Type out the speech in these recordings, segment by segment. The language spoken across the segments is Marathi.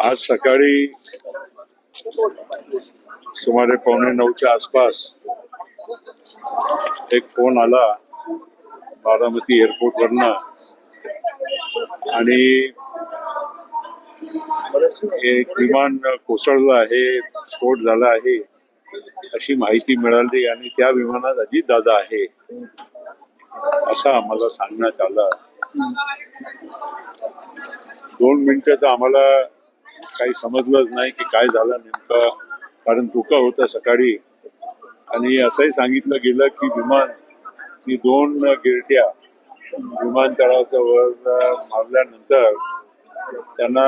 आज सकाळी सुमारे 8:45च्या आसपास एक फोन आला बारामती एअरपोर्ट वरनं आणि एक विमान कोसळलं आहे, स्फोट झाला आहे अशी माहिती मिळाली आणि त्या विमानात अजितदादा आहे असं आम्हाला सांगण्यात आलं. 2 मिनिटं तर आम्हाला काही समजलंच नाही की काय झालं नेमकं, कारण धुकं होतं सकाळी. आणि असंही सांगितलं गेलं की ती 2 गिरट्या विमानतळाच्या वर मारल्यानंतर त्यांना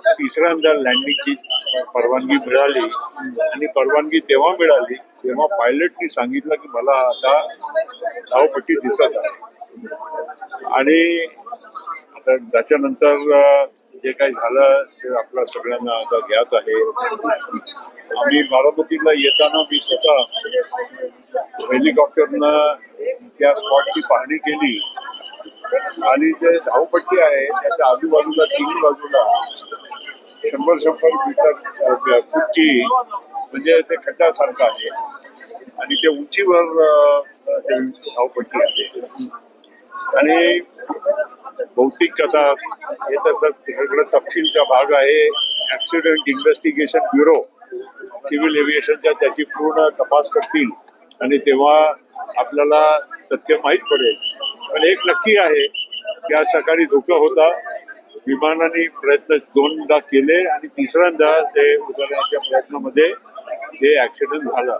तिसऱ्यांदा लँडिंगची परवानगी मिळाली आणि परवानगी तेव्हा मिळाली तेव्हा पायलटनी सांगितलं की मला आता धावपट्टी दिसत आहे. आणि आता त्याच्यानंतर जे काही झालं ते आपल्या सगळ्यांना आता ज्ञात आहे. आम्ही बारामतीला येताना मी स्वतः हेलिकॉप्टरनं त्या स्पॉटची पाहणी केली आणि जे धावपट्टी आहे त्याच्या आजूबाजूला 3 बाजूला 100 मीटर फूटची म्हणजे ते खड्ड्यासारखं आहे आणि ते उंचीवर धावपट्टी आहे. आणि बहुतेक आता हे तसं सगळं तपशीलचा भाग आहे. ऍक्सिडेंट इन्व्हेस्टिगेशन ब्युरो सिव्हिल एव्हिएशनच्या त्याची पूर्ण तपास करतील आणि तेव्हा आपल्याला तथ्य माहीत पडेल. पण एक नक्की आहे की आज सकाळी धोका होता. विमानाने प्रयत्न 2दा केले आणि तिसऱ्यांदा ते उतरण्याच्या प्रयत्नामध्ये हे ऍक्सिडेंट झाला.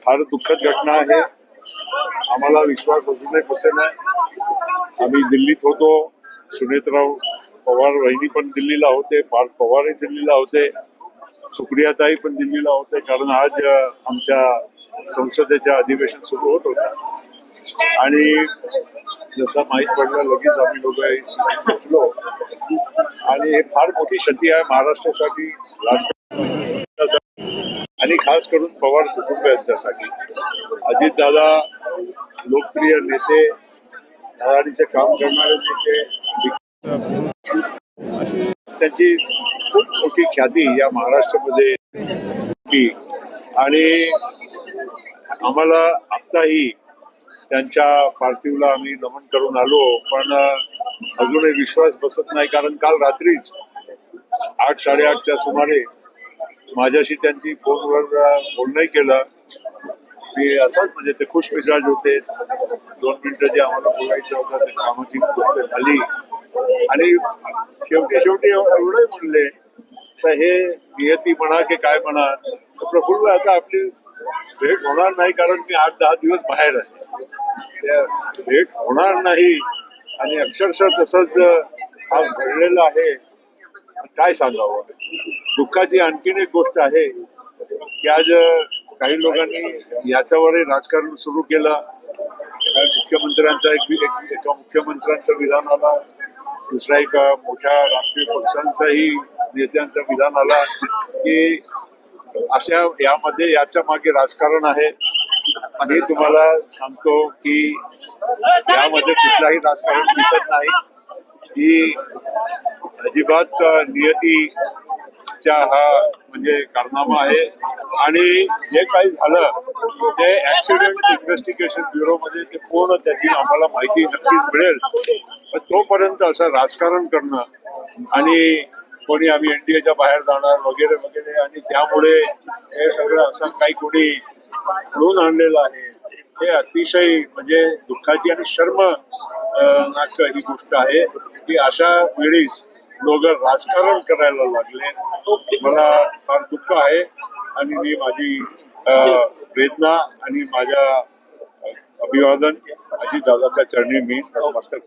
फार दुःखद घटना आहे. आम्हाला विश्वास अजूनही बसेल आहे. आम्ही दिल्लीत होतो. सुनेत्राव पवार वहिनी पण दिल्लीला होते, पार्थ पवारही दिल्लीला होते, सुप्रियाताई पण दिल्लीला होते, कारण आज आमच्या संसदेच्या अधिवेशन सुरू होत होतं. आणि जसं माहीत पडलं लगेच आम्ही दोघं पोचलो. आणि हे फार मोठी क्षती आहे महाराष्ट्रासाठी आणि खास करून पवार कुटुंबियांच्यासाठी. अजितदादा लोकप्रिय नेते, धडाडीचे काम करणारे नेते, त्यांची खूप मोठी ख्याती या महाराष्ट्रामध्ये होती. आणि आम्हाला आत्ताही त्यांच्या पार्थिवला आम्ही नमन करून आलो. पण अजूनही विश्वास बसत नाही, कारण काल रात्रीच 8-8:30च्या सुमारे माझ्याशी त्यांनी फोनवर बोलणंही केलं. मी असंच म्हणजे ते खुश मिजाज होते. 2 मिनिटं जे आम्हाला बोलायचं होतं ते कामाची गोष्ट झाली आणि शेवटी एवढंही म्हणले तर हे नियती म्हणा की काय म्हणा, प्रफुल्ल आता आपली भेट होणार नाही कारण मी 8-10 दिवस बाहेर आहे. त्या भेट होणार नाही आणि अक्षरशः तसंच आज घडलेलं आहे. काय सांगावं. दुःखाची आणखीन एक गोष्ट आहे की आज काही लोकांनी याच्यावरही राजकारण सुरू केलं. मुख्यमंत्र्यांचा एका मुख्यमंत्र्यांचं विधान आला, दुसरा एक मोठ्या राष्ट्रीय पक्षांचाही नेत्यांचं विधान आला की अशा यामध्ये याच्या मागे राजकारण आहे. आणि तुम्हाला सांगतो की यामध्ये कुठलाही राजकारण दिसत नाही. ही अजिबात नियतीच्या हा म्हणजे कारनामा आहे. आणि जे काही झालं ते ऍक्सिडेंट इन्व्हेस्टिगेशन ब्युरो मध्ये ते पूर्ण त्याची आम्हाला माहिती नक्कीच मिळेल. पण तोपर्यंत असं राजकारण करणं आणि कोणी आम्ही एनडीएच्या बाहेर जाणार वगैरे वगैरे आणि त्यामुळे हे सगळं असं काही कोणी घडवून आणलेलं आहे हे अतिशय म्हणजे दुःखाची आणि शर्मनाक ही गोष्ट आहे की अशा वेळीच लोक राजकारण करायला लागले. मला फार दुःख आहे आणि मी माझी वेदना आणि माझ्या अभिवादन अजितदादाच्या चरणी मी नतमस्तक